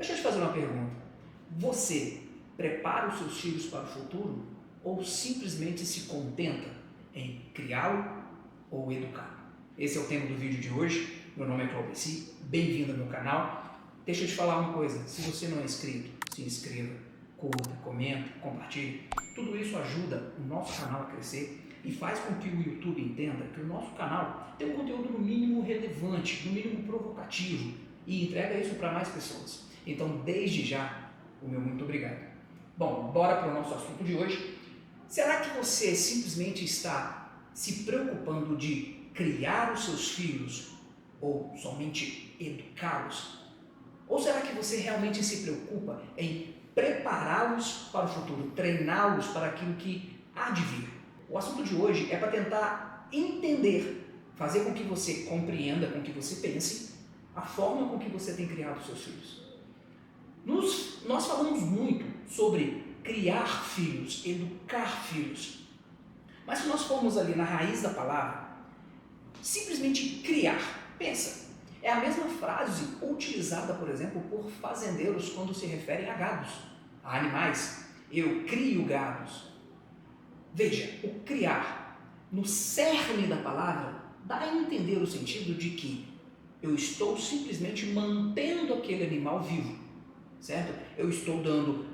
Deixa eu te fazer uma pergunta. Você prepara os seus filhos para o futuro ou simplesmente se contenta em criá-lo ou educá-lo? Esse é o tema do vídeo de hoje. Meu nome é Claudeci, bem-vindo ao meu canal. Deixa eu te falar uma coisa, se você não é inscrito, se inscreva, curta, comenta, compartilhe. Tudo isso ajuda o nosso canal a crescer e faz com que o YouTube entenda que o nosso canal tem um conteúdo no mínimo relevante, no mínimo provocativo e entrega isso para mais pessoas. Então, desde já, o meu muito obrigado. Bom, bora para o nosso assunto de hoje. Será que você simplesmente está se preocupando de criar os seus filhos ou somente educá-los? Ou será que você realmente se preocupa em prepará-los para o futuro, treiná-los para aquilo que há de vir? O assunto de hoje é para tentar entender, fazer com que você compreenda, com que você pense a forma com que você tem criado os seus filhos. Nós falamos muito sobre criar filhos, educar filhos. Mas se nós formos ali na raiz da palavra, simplesmente criar, pensa, é a mesma frase utilizada, por exemplo, por fazendeiros quando se referem a gados, a animais. Eu crio gados. Veja, o criar, no cerne da palavra, dá a entender o sentido de que eu estou simplesmente mantendo aquele animal vivo. Certo? Eu estou dando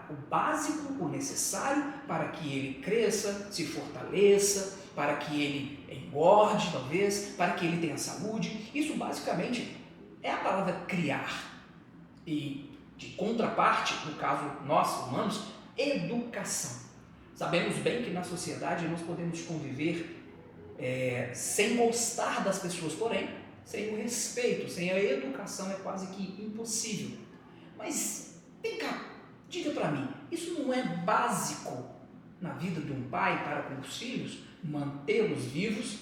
o básico, o necessário para que ele cresça, se fortaleça, para que ele engorde, talvez, para que ele tenha saúde. Isso basicamente é a palavra criar. E de contraparte, no caso nós humanos, educação. Sabemos bem que na sociedade nós podemos conviver sem gostar das pessoas, porém, sem o respeito, sem a educação é quase que impossível. Mas, vem cá, diga para mim, isso não é básico na vida de um pai para com os filhos? Mantê-los vivos,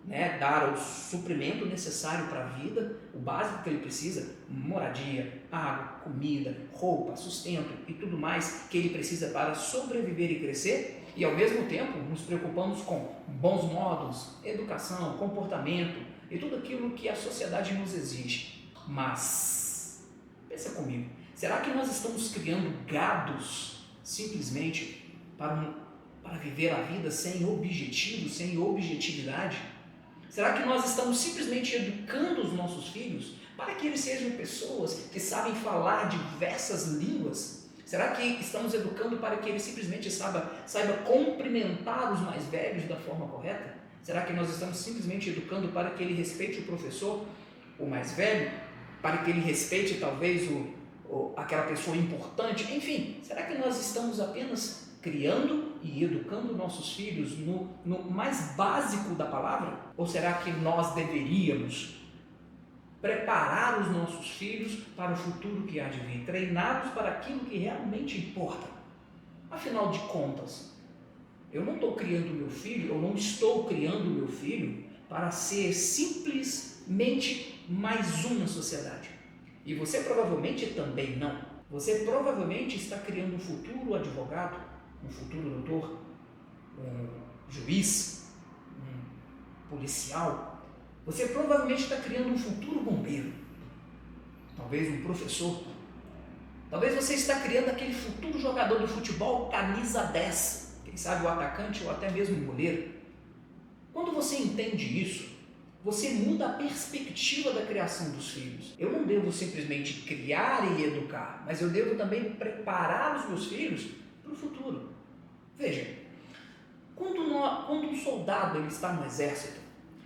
né? Dar o suprimento necessário para a vida, o básico que ele precisa, moradia, água, comida, roupa, sustento e tudo mais que ele precisa para sobreviver e crescer, e ao mesmo tempo nos preocupamos com bons modos, educação, comportamento e tudo aquilo que a sociedade nos exige. Mas, pensa comigo, será que nós estamos criando gados simplesmente para viver a vida sem objetivo, sem objetividade? Será que nós estamos simplesmente educando os nossos filhos para que eles sejam pessoas que sabem falar diversas línguas? Será que estamos educando para que ele simplesmente saiba cumprimentar os mais velhos da forma correta? Será que nós estamos simplesmente educando para que ele respeite o professor, o mais velho, para que ele respeite talvez aquela pessoa importante? Enfim, será que nós estamos apenas criando e educando nossos filhos no mais básico da palavra? Ou será que nós deveríamos preparar os nossos filhos para o futuro que há de vir, treiná-los para aquilo que realmente importa? Afinal de contas, eu não estou criando meu filho, eu não estou criando meu filho para ser simplesmente mais um na sociedade. E você provavelmente também não. Você provavelmente está criando um futuro advogado, um futuro doutor, um juiz, um policial. Você provavelmente está criando um futuro bombeiro, talvez um professor. Talvez você está criando aquele futuro jogador de futebol camisa 10, quem sabe o atacante ou até mesmo o goleiro. Quando você entende isso, você muda a perspectiva da criação dos filhos. Eu não devo simplesmente criar e educar, mas eu devo também preparar os meus filhos para o futuro. Veja, quando um soldado ele está no exército,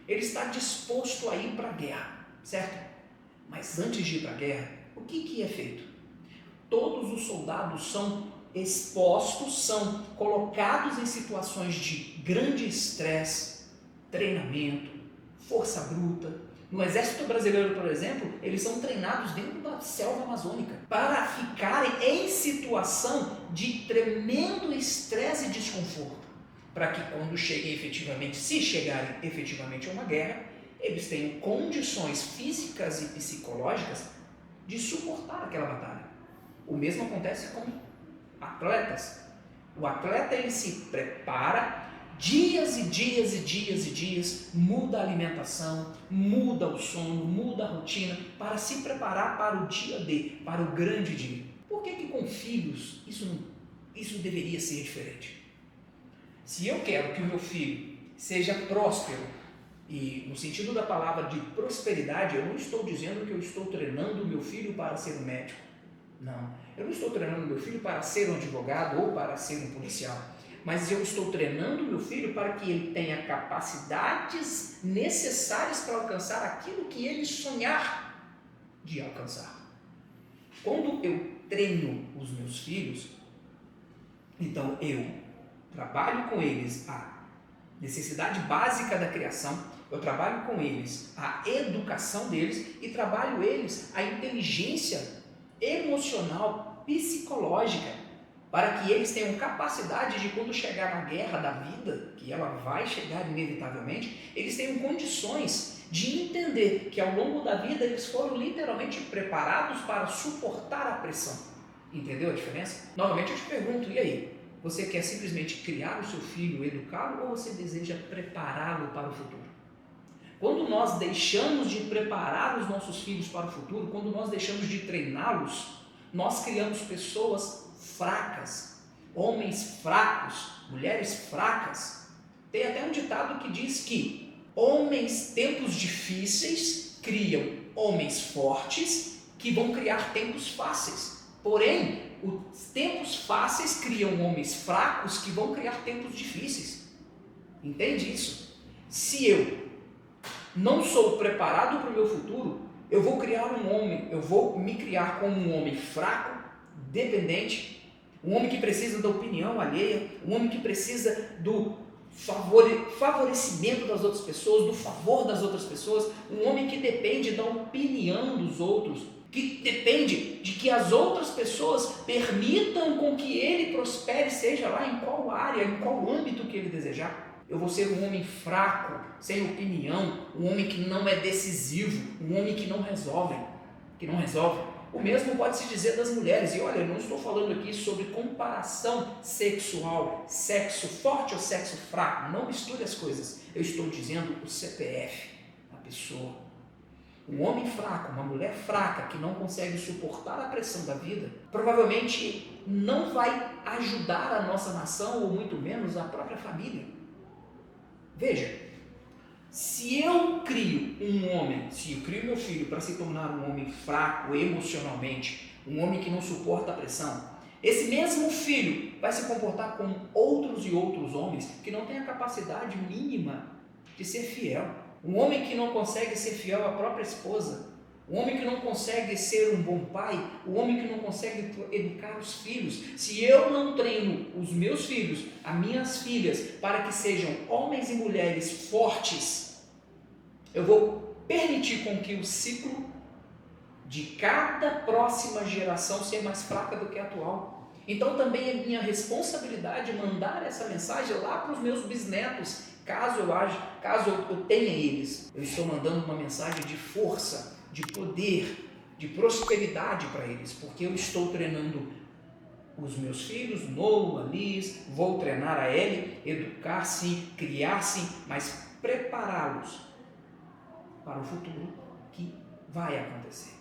ele está disposto a ir para a guerra, certo? Mas antes de ir para a guerra, o que é feito? Todos os soldados são expostos, são colocados em situações de grande estresse, treinamento, força bruta. No exército brasileiro, por exemplo, eles são treinados dentro da selva amazônica para ficarem em situação de tremendo estresse e desconforto, para que quando cheguem efetivamente, se chegarem efetivamente a uma guerra, eles tenham condições físicas e psicológicas de suportar aquela batalha. O mesmo acontece com atletas. O atleta ele se prepara dias e dias e dias e dias, muda a alimentação, muda o sono, muda a rotina para se preparar para o dia D, para o grande dia. Por que com filhos isso deveria ser diferente? Se eu quero que o meu filho seja próspero, e no sentido da palavra de prosperidade, eu não estou dizendo que eu estou treinando o meu filho para ser um médico. Não, eu não estou treinando o meu filho para ser um advogado ou para ser um policial. Mas eu estou treinando o meu filho para que ele tenha capacidades necessárias para alcançar aquilo que ele sonhar de alcançar. Quando eu treino os meus filhos, então eu trabalho com eles a necessidade básica da criação, eu trabalho com eles a educação deles e trabalho eles a inteligência emocional, psicológica, para que eles tenham capacidade de, quando chegar na guerra da vida, que ela vai chegar inevitavelmente, eles tenham condições de entender que ao longo da vida eles foram literalmente preparados para suportar a pressão. Entendeu a diferença? Novamente eu te pergunto, e aí? Você quer simplesmente criar o seu filho, educá-lo, ou você deseja prepará-lo para o futuro? Quando nós deixamos de preparar os nossos filhos para o futuro, quando nós deixamos de treiná-los, nós criamos pessoas fracas, homens fracos, mulheres fracas. Tem até um ditado que diz que tempos difíceis criam homens fortes que vão criar tempos fáceis. Porém, os tempos fáceis criam homens fracos que vão criar tempos difíceis. Entende isso? Se eu não sou preparado para o meu futuro, eu vou me criar como um homem fraco, dependente, um homem que precisa da opinião alheia, um homem que precisa do favorecimento das outras pessoas, do favor das outras pessoas, um homem que depende da opinião dos outros, que depende de que as outras pessoas permitam com que ele prospere, seja lá em qual área, em qual âmbito que ele desejar. Eu vou ser um homem fraco, sem opinião, um homem que não é decisivo, um homem que não resolve. O mesmo pode se dizer das mulheres. E olha, eu não estou falando aqui sobre comparação sexual, sexo forte ou sexo fraco. Não misture as coisas. Eu estou dizendo o CPF, a pessoa. Um homem fraco, uma mulher fraca que não consegue suportar a pressão da vida, provavelmente não vai ajudar a nossa nação, ou muito menos a própria família. Veja, se eu crio meu filho para se tornar um homem fraco emocionalmente, um homem que não suporta a pressão, esse mesmo filho vai se comportar como outros e outros homens que não têm a capacidade mínima de ser fiel. Um homem que não consegue ser fiel à própria esposa, um homem que não consegue ser um bom pai, um homem que não consegue educar os filhos. Se eu não treino os meus filhos, as minhas filhas, para que sejam homens e mulheres fortes, eu vou permitir com que o ciclo de cada próxima geração seja mais fraca do que a atual. Então também é minha responsabilidade mandar essa mensagem lá para os meus bisnetos, caso eu tenha eles. Eu estou mandando uma mensagem de força, de poder, de prosperidade para eles, porque eu estou treinando os meus filhos, Noah, Liz, vou treinar a Ellie, educar sim, criar sim, mas prepará-los para o futuro que vai acontecer.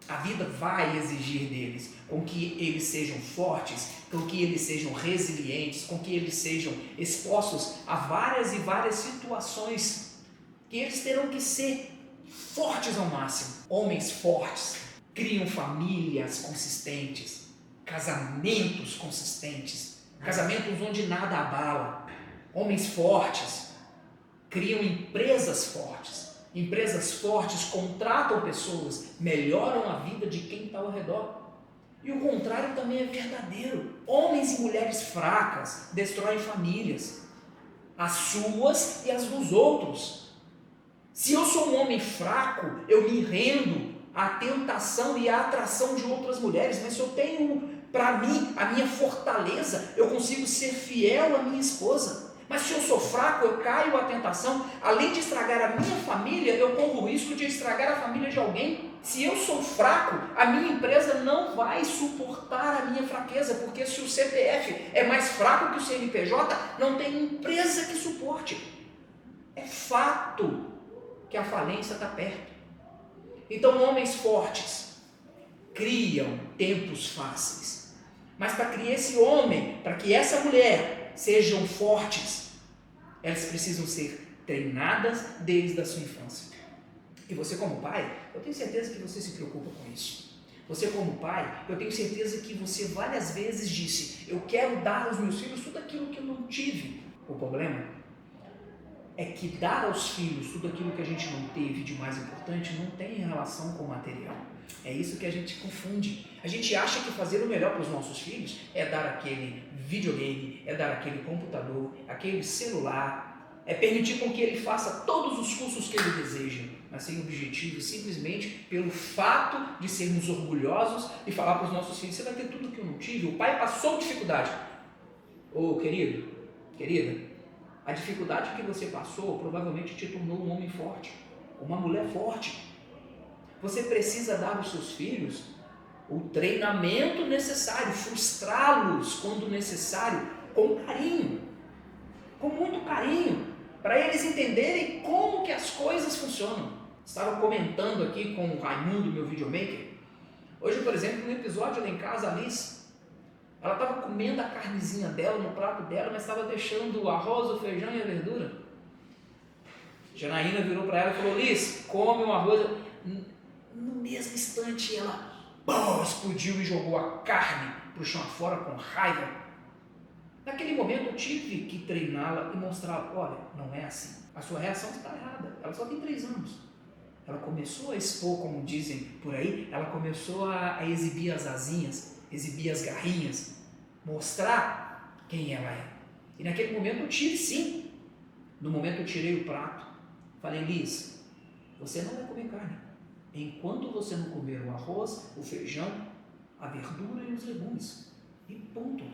A vida vai exigir deles com que eles sejam fortes, com que eles sejam resilientes, com que eles sejam expostos a várias e várias situações que eles terão que ser fortes ao máximo. Homens fortes criam famílias consistentes, casamentos consistentes, casamentos onde nada abala. Homens fortes criam empresas fortes. Empresas fortes contratam pessoas, melhoram a vida de quem está ao redor. E o contrário também é verdadeiro. Homens e mulheres fracas destroem famílias, as suas e as dos outros. Se eu sou um homem fraco, eu me rendo à tentação e à atração de outras mulheres, mas se eu tenho para mim a minha fortaleza, eu consigo ser fiel à minha esposa. Mas se eu sou fraco, eu caio à tentação, além de estragar a minha família, eu corro o risco de estragar a família de alguém. Se eu sou fraco, a minha empresa não vai suportar a minha fraqueza, porque se o CPF é mais fraco que o CNPJ, não tem empresa que suporte. É fato que a falência está perto. Então, homens fortes criam tempos fáceis. Mas para criar esse homem, para que essa mulher sejam fortes, elas precisam ser treinadas desde a sua infância. E você como pai, eu tenho certeza que você se preocupa com isso. Você como pai, eu tenho certeza que você várias vezes disse: eu quero dar aos meus filhos tudo aquilo que eu não tive. O problema é que dar aos filhos tudo aquilo que a gente não teve de mais importante não tem relação com o material. É isso que a gente confunde. A gente acha que fazer o melhor para os nossos filhos é dar aquele videogame, é dar aquele computador, aquele celular, é permitir com que ele faça todos os cursos que ele deseja, mas sem objetivo, simplesmente pelo fato de sermos orgulhosos e falar para os nossos filhos: você vai ter tudo que eu não tive. O pai passou dificuldade. Ô querido, querida, a dificuldade que você passou provavelmente te tornou um homem forte, uma mulher forte. Você precisa dar aos seus filhos o treinamento necessário, frustrá-los quando necessário, com carinho, com muito carinho, para eles entenderem como que as coisas funcionam. Estava comentando aqui com o Raimundo, meu videomaker. Hoje, por exemplo, no episódio lá em casa, a Liz, ela estava comendo a carnezinha dela no prato dela, mas estava deixando o arroz, o feijão e a verdura. Janaína virou para ela e falou: Liz, come o arroz. No mesmo instante, ela explodiu e jogou a carne para o chão afora com raiva. Naquele momento eu tive que treiná-la e mostrar: olha, não é assim. A sua reação está errada. Ela só tem 3 anos. Ela começou a expor, como dizem por aí, ela começou a exibir as asinhas, exibir as garrinhas, mostrar quem ela é. E naquele momento eu tive sim. No momento eu tirei o prato. Falei: Liz, você não vai comer carne enquanto você não comer o arroz, o feijão, a verdura e os legumes. E ponto.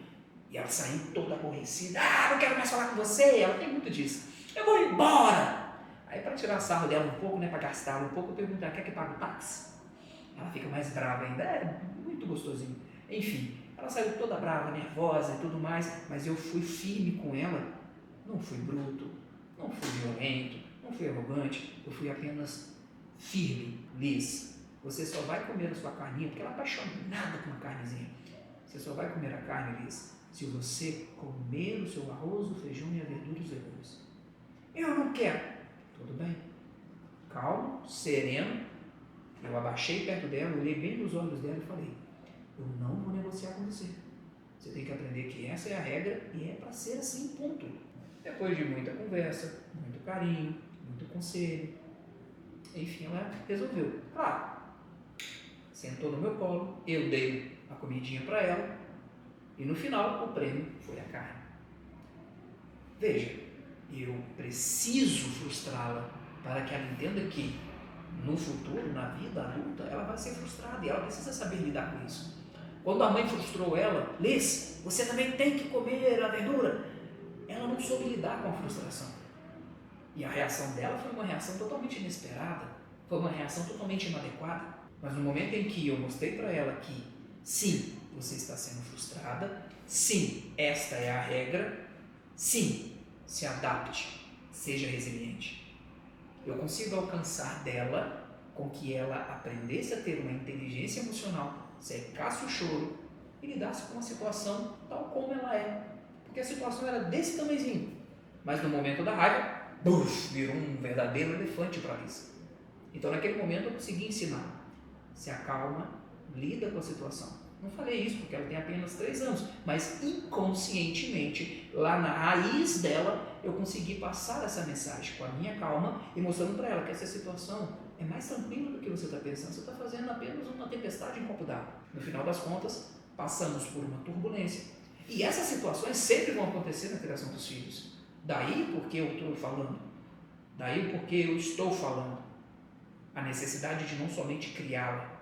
E ela saiu toda aborrecida: não quero mais falar com você. Ela tem muito disso. Eu vou embora. Aí, para tirar sarro dela um pouco, para gastá-la um pouco, eu perguntei: quer que pague o táxi? Ela fica mais brava ainda. É muito gostosinho. Enfim, ela saiu toda brava, nervosa e tudo mais, mas eu fui firme com ela. Não fui bruto, não fui violento, não fui arrogante, eu fui apenas firme. Liz, você só vai comer a sua carninha, porque ela é apaixonada com uma carnezinha. Você só vai comer a carne, Liz, se você comer o seu arroz, o feijão e a verdura e os legumes. Eu não quero. Tudo bem. Calmo, sereno. Eu abaixei perto dela, olhei bem nos olhos dela e falei: eu não vou negociar com você. Você tem que aprender que essa é a regra e é para ser assim, ponto. Depois de muita conversa, muito carinho, muito conselho, enfim, ela resolveu. Claro, sentou no meu colo, eu dei a comidinha para ela e no final o prêmio foi a carne. Veja, eu preciso frustrá-la para que ela entenda que no futuro, na vida adulta, ela vai ser frustrada e ela precisa saber lidar com isso. Quando a mãe frustrou ela: Liz, você também tem que comer a verdura. Ela não soube lidar com a frustração. E a reação dela foi uma reação totalmente inesperada, foi uma reação totalmente inadequada. Mas no momento em que eu mostrei para ela que sim, você está sendo frustrada, sim, esta é a regra, sim, se adapte, seja resiliente. Eu consigo alcançar dela com que ela aprendesse a ter uma inteligência emocional, secasse o choro e lidasse com a situação tal como ela é. Porque a situação era desse tamanhozinho, mas no momento da raiva, virou um verdadeiro elefante para isso. Então naquele momento eu consegui ensinar: se acalma, lida com a situação. Não falei isso porque ela tem apenas 3 anos, mas inconscientemente, lá na raiz dela, eu consegui passar essa mensagem com a minha calma e mostrando para ela que essa situação é mais tranquila do que você está pensando. Você está fazendo apenas uma tempestade em copo d'água. No final das contas, passamos por uma turbulência. E essas situações sempre vão acontecer na criação dos filhos. Daí porque eu estou falando. Daí porque eu estou falando. A necessidade de não somente criá-la,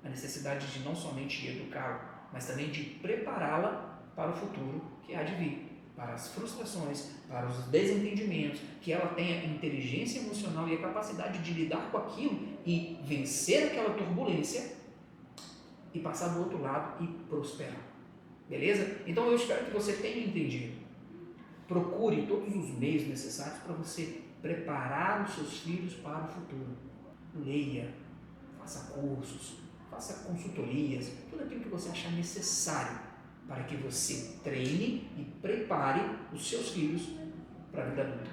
a necessidade de não somente educá-la, mas também de prepará-la para o futuro que há de vir. para as frustrações, para os desentendimentos, que ela tenha inteligência emocional e a capacidade de lidar com aquilo e vencer aquela turbulência e passar do outro lado e prosperar. Beleza? Então eu espero que você tenha entendido. Procure todos os meios necessários para você preparar os seus filhos para o futuro. Leia, faça cursos, faça consultorias, tudo aquilo que você achar necessário para que você treine e prepare os seus filhos para a vida adulta.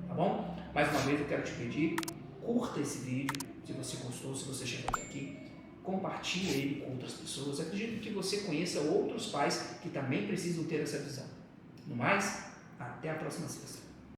Tá bom? Mais uma vez eu quero te pedir, curta esse vídeo, se você gostou, se você chegou até aqui, compartilhe ele com outras pessoas. Acredito que você conheça outros pais que também precisam ter essa visão. No mais, até a próxima sexta.